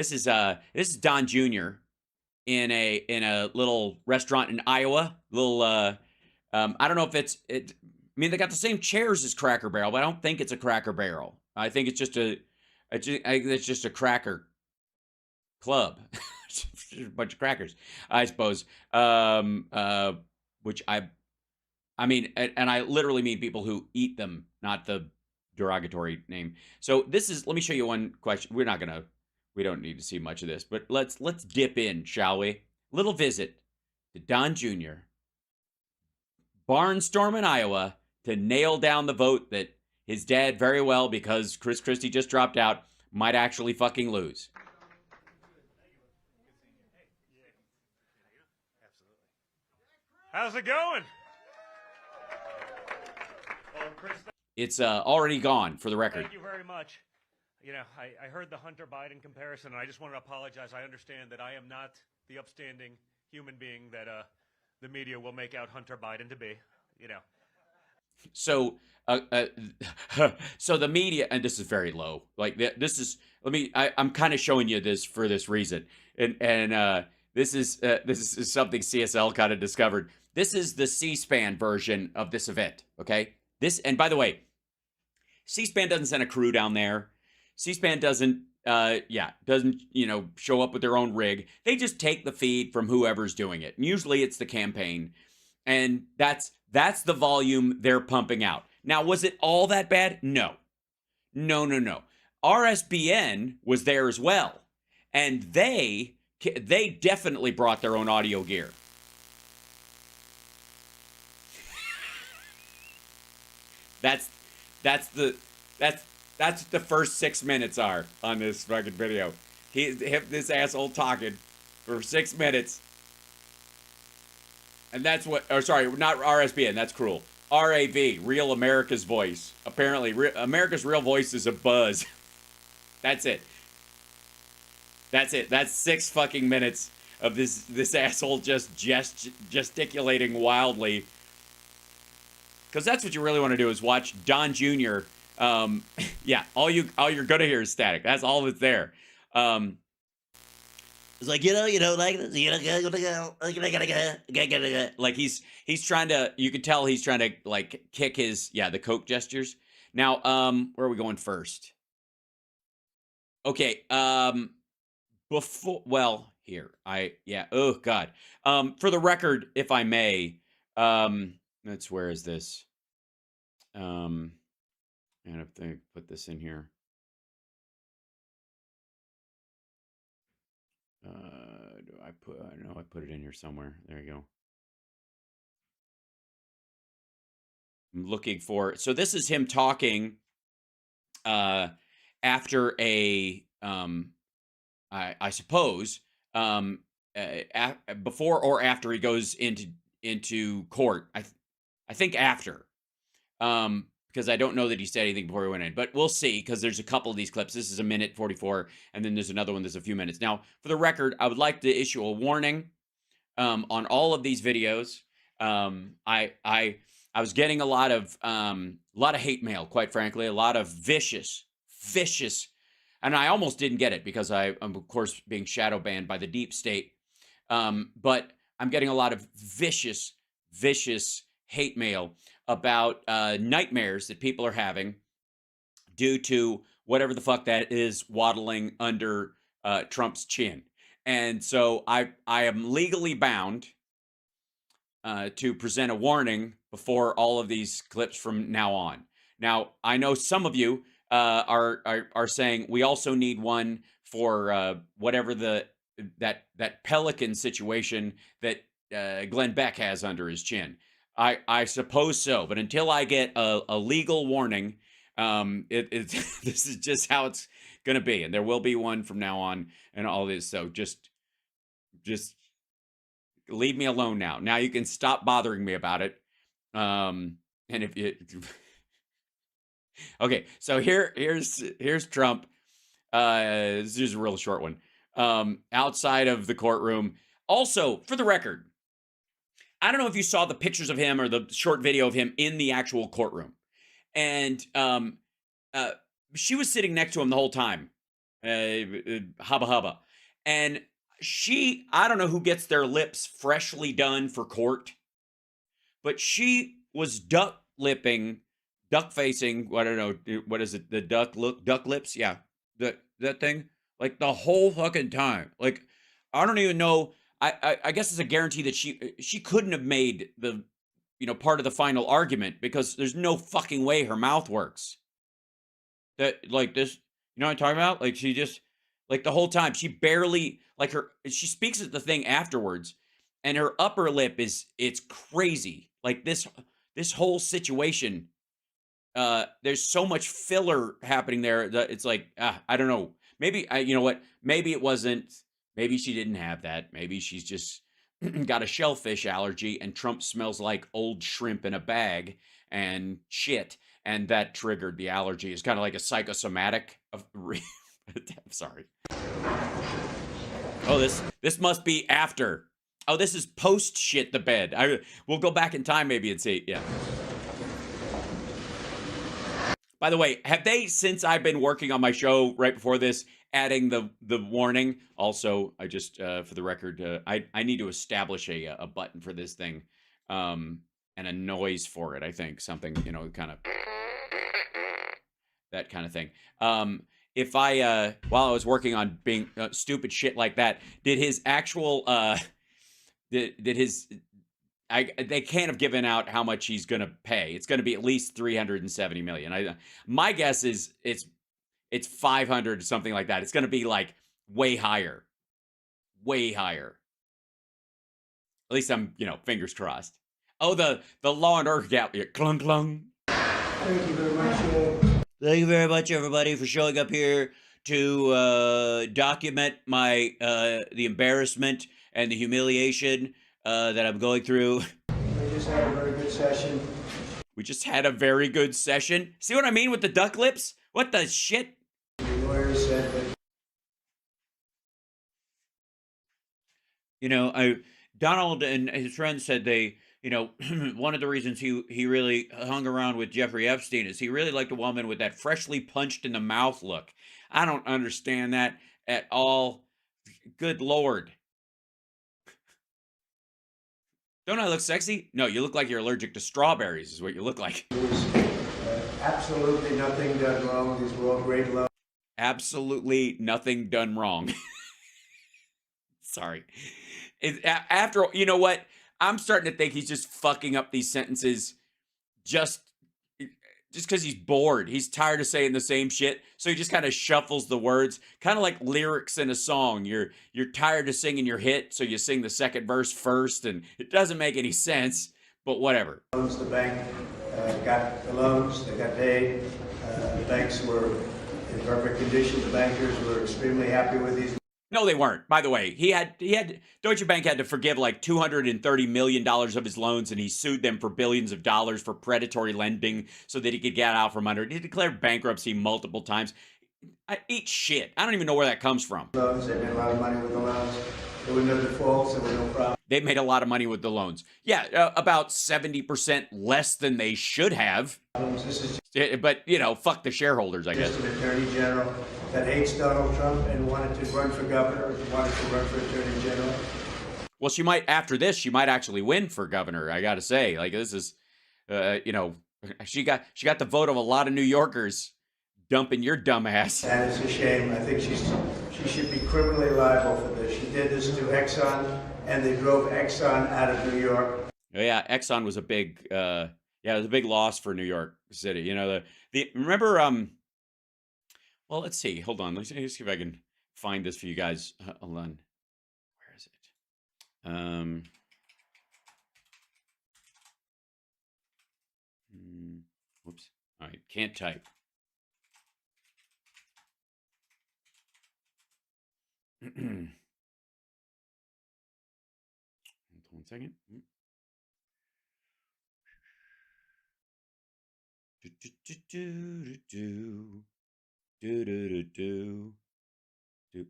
This is Don Jr. in a little restaurant in Iowa. Little I don't know if it. I mean, they got the same chairs as Cracker Barrel, but I don't think it's a Cracker Barrel. I think it's just it's just a cracker club. Just a bunch of crackers, I suppose. Which I mean, and I literally mean people who eat them, not the derogatory name. So this is. Let me show you one question. We don't need to see much of this, but let's dip in, shall we? Little visit to Don Jr. Barnstorming Iowa to nail down the vote that his dad very well, because Chris Christie just dropped out, might actually fucking lose. How's it going? It's already gone, for the record. Thank you very much. You know, I heard the Hunter Biden comparison, and I just wanted to apologize. I understand that I am not the upstanding human being that the media will make out Hunter Biden to be. You know. So, so the media, and this is very low. Like this is. I'm kind of showing you this for this reason, and this is something CSL kind of discovered. This is the C-SPAN version of this event. Okay. And by the way, C-SPAN doesn't send a crew down there. C-SPAN doesn't show up with their own rig. They just take the feed from whoever's doing it. And usually it's the campaign. And that's the volume they're pumping out. Now, was it all that bad? No. RSBN was there as well. And they definitely brought their own audio gear. That's what the first 6 minutes are on this fucking video. This asshole talking for 6 minutes. And that's what, or sorry, not RSBN, that's cruel. RAV, Real America's Voice. Apparently, America's Real Voice is a buzz. That's it. That's 6 fucking minutes of this asshole just gesticulating wildly. Because that's what you really want to do, is watch Don Jr. Yeah, all you're gonna hear is static. That's all that's there. It's like, like this, like he's trying to. You can tell he's trying to like kick the Coke gestures. Now, where are we going first? Okay, here oh god. For the record, if I may, where is this? And if they put this in here. I put it in here somewhere. There you go. I'm looking for, so this is him talking after a I suppose before or after he goes into court. I think after. Because I don't know that he said anything before he went in, but we'll see, because there's a couple of these clips. This is a minute 44, and then there's another one that's a few minutes. Now, for the record, I would like to issue a warning on all of these videos. I was getting a lot of hate mail, quite frankly, a lot of vicious, and I almost didn't get it because I'm of course being shadow banned by the deep state. But I'm getting a lot of vicious hate mail about nightmares that people are having due to whatever the fuck that is waddling under Trump's chin. And so I am legally bound to present a warning before all of these clips from now on. Now, I know some of you are saying we also need one for whatever that pelican situation that Glenn Beck has under his chin. I suppose so, but until I get a legal warning, this is just how it's going to be, and there will be one from now on, and all this. So just leave me alone now. Now you can stop bothering me about it. And if you, okay, so here's Trump. This is a real short one. Outside of the courtroom. Also, for the record, I don't know if you saw the pictures of him or the short video of him in the actual courtroom. And she was sitting next to him the whole time. hubba hubba. And I don't know who gets their lips freshly done for court, but she was duck facing. I don't know what is it, the duck lips, yeah, that thing, like the whole fucking time. Like I don't even know. I guess it's a guarantee that she couldn't have made the part of the final argument because there's no fucking way her mouth works. That like this, you know what I'm talking about? Like she just like the whole time she barely like her she speaks at the thing afterwards and her upper lip it's crazy. Like this whole situation there's so much filler happening there that it's like I don't know. Maybe you know what? Maybe it wasn't maybe she didn't have that. Maybe she's just got a shellfish allergy and Trump smells like old shrimp in a bag and shit and that triggered the allergy. It's kind of like a psychosomatic of I'm sorry. Oh, this must be after. Oh, this is post shit the bed. We'll go back in time maybe and see. Yeah. By the way, have they, since I've been working on my show right before this, adding the warning? Also, I just for the record, I need to establish a button for this thing, and a noise for it. I think something kind of that kind of thing. If I while I was working on being stupid shit like that, did his actual did his they can't have given out how much he's going to pay. It's going to be at least 370 million. My guess is it's 500 something like that. It's going to be like way higher. Way higher. At least I'm, fingers crossed. Oh, the Law and Order gap. Clung clung. Thank you very much. Thank you very much, everybody, for showing up here to document my the embarrassment and the humiliation that I'm going through. We just had a very good session. We just had a very good session. See what I mean with the duck lips? What the shit? The lawyer said that. Donald and his friends said they, one of the reasons he really hung around with Jeffrey Epstein is he really liked a woman with that freshly punched in the mouth look. I don't understand that at all. Good Lord. Don't I look sexy? No, you look like you're allergic to strawberries is what you look like. There was absolutely nothing done wrong. These were all great love. Absolutely nothing done wrong. Sorry. After you know what? I'm starting to think he's just fucking up these sentences just because he's bored. He's tired of saying the same shit, so he just kind of shuffles the words, kind of like lyrics in a song. You're tired of singing your hit, so you sing the second verse first, and it doesn't make any sense. But whatever. The bank got the loans. They got paid. The banks were in perfect condition. The bankers were extremely happy with these. No, they weren't. By the way, he had Deutsche Bank had to forgive like $230 million of his loans, and he sued them for billions of dollars for predatory lending so that he could get out from under it. He declared bankruptcy multiple times. I eat shit. I don't even know where that comes from. Loans. They made a lot of money with the loans. There were no defaults. There were no problems. They made a lot of money with the loans. Yeah, about 70% less than they should have. This is But, fuck the shareholders, I guess. just an attorney general that hates Donald Trump and wanted to run for governor, wanted to run for attorney general. Well, after this, she might actually win for governor, I got to say. Like, this is, she got the vote of a lot of New Yorkers dumping your dumb ass. And it's a shame. I think she should be criminally liable for this. She did this to Exxon, and they drove Exxon out of New York. Yeah, Exxon was a big, it was a big loss for New York City. Remember, well, let's see. Hold on. Let's see if I can find this for you guys. Hold on. Where is it? Whoops. All right. Can't type. Hold on 1 second.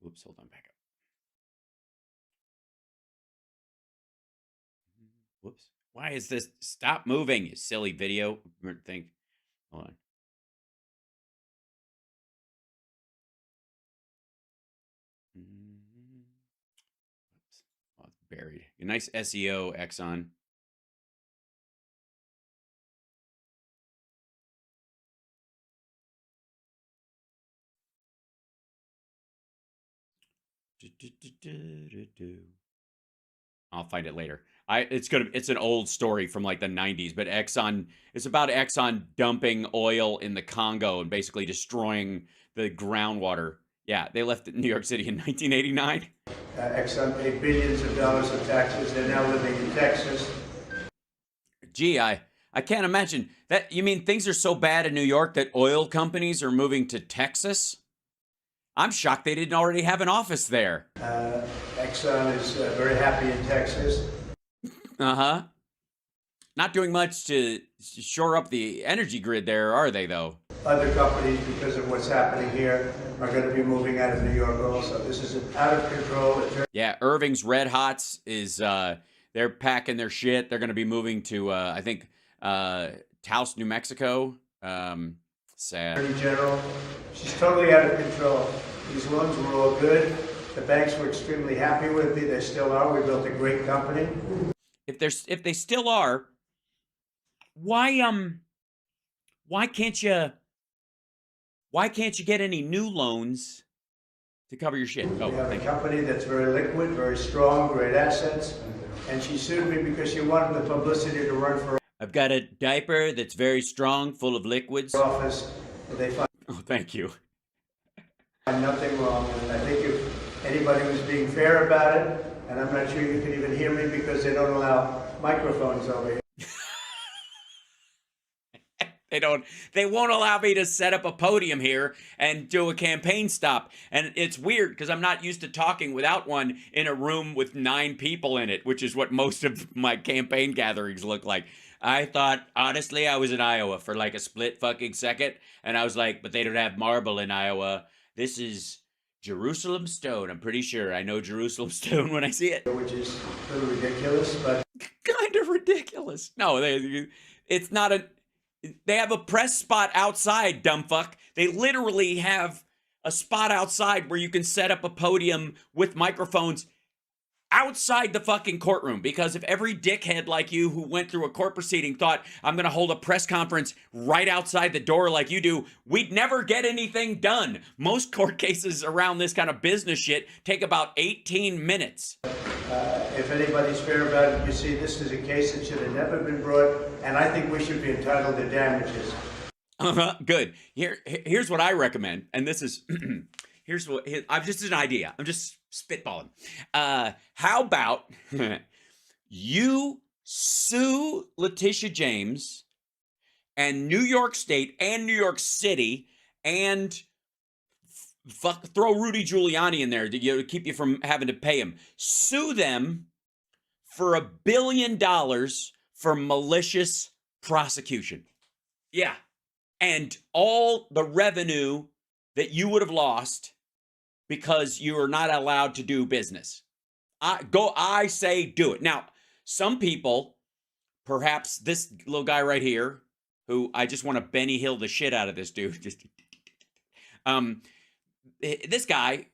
Whoops, hold on, back up. Whoops. Why is this? Stop moving, you silly video thing. Hold on. buried. A nice SEO, Exxon. I'll find it later. It's an old story from like the 90s, but it's about Exxon dumping oil in the Congo and basically destroying the groundwater. Yeah, they left New York City in 1989. Exxon paid billions of dollars of taxes. They're now living in Texas. Gee, I can't imagine that. You mean things are so bad in New York that oil companies are moving to Texas? I'm shocked they didn't already have an office there. Exxon is very happy in Texas. Uh-huh. Not doing much to shore up the energy grid there, are they, though? Other companies, because of what's happening here, are going to be moving out of New York also. This is out of control. Yeah, Irving's Red Hots is, they're packing their shit. They're going to be moving to, I think, Taos, New Mexico. Sad. Attorney General, she's totally out of control. These loans were all good. The banks were extremely happy with me. They still are. We built a great company. If they still are, why can't you get any new loans to cover your shit? Oh, we have a company that's very liquid, very strong, great assets, and she sued me because she wanted the publicity to run for I've got a diaper that's very strong, full of liquids. office. They find Thank you. nothing wrong, and I think if anybody was being fair about it, and I'm not sure you can even hear me because they don't allow microphones over here. They won't allow me to set up a podium here and do a campaign stop. And it's weird because I'm not used to talking without one in a room with 9 people in it, which is what most of my campaign gatherings look like. I thought, honestly, I was in Iowa for like a split fucking second. And I was like, but they don't have marble in Iowa. This is Jerusalem stone. I'm pretty sure I know Jerusalem stone when I see it. Which is a little ridiculous, but Kind of ridiculous. No, it's not a... They have a press spot outside, dumb fuck. They literally have a spot outside where you can set up a podium with microphones outside the fucking courtroom. Because if every dickhead like you who went through a court proceeding thought, I'm going to hold a press conference right outside the door like you do, we'd never get anything done. Most court cases around this kind of business shit take about 18 minutes. if anybody's fair about it, you see, this is a case that should have never been brought, and I think we should be entitled to damages. Good. Here's what I recommend, and this is I'm just an idea. I'm just spitballing. How about you sue Letitia James and New York State and New York City and throw Rudy Giuliani in there to keep you from having to pay him. Sue them for $1 billion for malicious prosecution. Yeah. And all the revenue that you would have lost because you are not allowed to do business. I say do it. Now, some people, perhaps this little guy right here, who I just want to Benny Hill the shit out of this dude. This guy,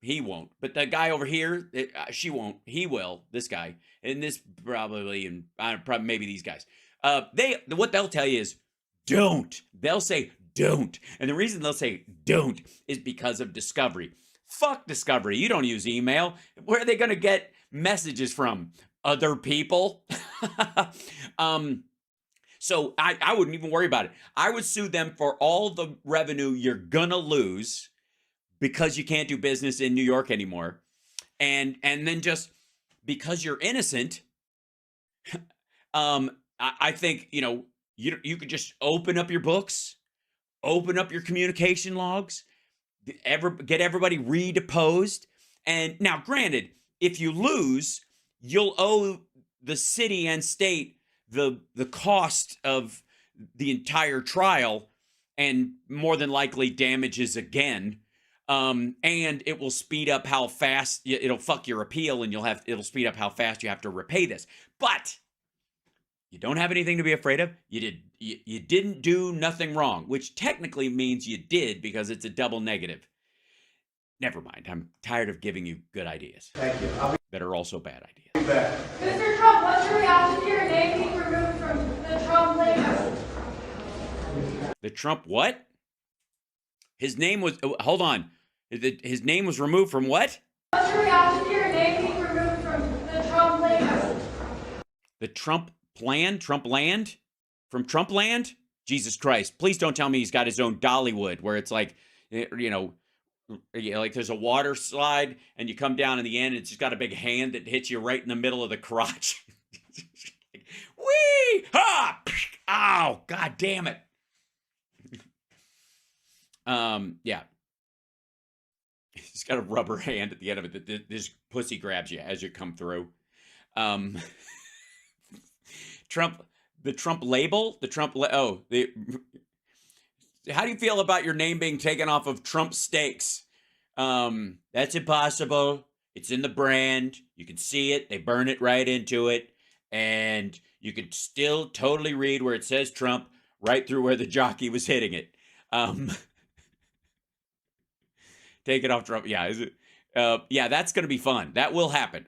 he won't. But the guy over here, she won't. He will. This guy, and this probably, and probably maybe these guys. What they'll tell you is don't. They'll say don't, and the reason they'll say don't is because of Discovery. Fuck Discovery. You don't use email. Where are they going to get messages from? Other people? So I wouldn't even worry about it. I would sue them for all the revenue you're going to lose because you can't do business in New York anymore. And then just because you're innocent, I think, you could just open up your books, open up your communication logs, get everybody redeposed. And now, granted, if you lose, you'll owe the city and state the cost of the entire trial and more than likely damages again. And it will speed up how fast it'll fuck your appeal, and it'll speed up how fast you have to repay this. But you don't have anything to be afraid of. You didn't do nothing wrong, which technically means you did because it's a double negative. Never mind. I'm tired of giving you good ideas. Thank you. that are also bad ideas. Be back. Mr. Trump, what's your reaction to your name being removed from the Trump label? The Trump what? His name was, hold on. His name was removed from what? What's your reaction to your name being removed from the Trump label? The Trump plan? Trump land? From Trump land? Jesus Christ. Please don't tell me he's got his own Dollywood where it's like, you know, like there's a water slide and you come down in the end and it's just got a big hand that hits you right in the middle of the crotch. Whee! Ha! Ow! God damn it. Yeah. He's got a rubber hand at the end of it that this pussy grabs you as you come through. Trump, the Trump label, how do you feel about your name being taken off of Trump steaks? That's impossible. It's in the brand. You can see it. They burn it right into it. And you can still totally read where it says Trump right through where the jockey was hitting it. Take it off Trump. Yeah. Yeah, that's going to be fun. That will happen.